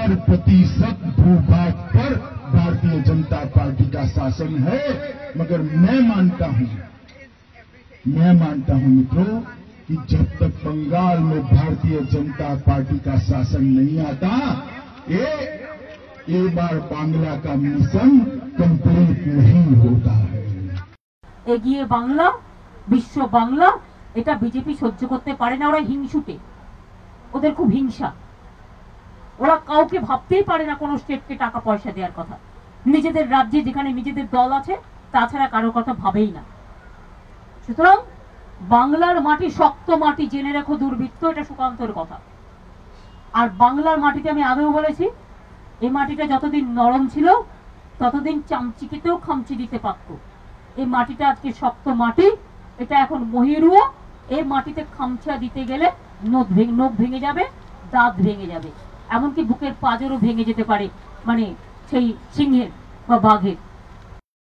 70% भूभाग पर भारतीय जनता पार्टी का शासन है। मगर मैं मानता हूं मित्रों कि जब तक बंगाल में भारतीय जनता पार्टी का शासन नहीं आता, ये बार बांग्ला का मिशन कंप्लीट नहीं होता है। এগিয়ে বাংলা, বিশ্ব বাংলা, এটা বিজেপি সহ্য করতে পারে না। ওরা হিংসুটে, ওদের খুব হিংসা। ওরা কাউকে ভাবতেই পারে না কোনো স্টেটকে টাকা পয়সা দেওয়ার কথা। নিজেদের রাজ্যে যেখানে নিজেদের দল আছে তাছাড়া কারোর কথা ভাবেই না। সুতরাং বাংলার মাটি শক্ত মাটি, জেনে রেখো দুর্বৃত্ত, এটা সুকান্তর কথা। আর বাংলার মাটিতে আমি আগেও বলেছি, এই মাটিটা যতদিন নরম ছিল ততদিন চামচিকেতেও খামচি দিতে পারতো। এই মাটিটা আজকে শক্ত মাটি, এটা এখন মহিরুও। এই মাটিতে খামচা দিতে গেলে নখ ভেঙে যাবে, দাঁত ভেঙে যাবে, এমনকি বুকের পাঁজরও ভেঙে যেতে পারে, মানে সেই সিংহের বা বাঘের।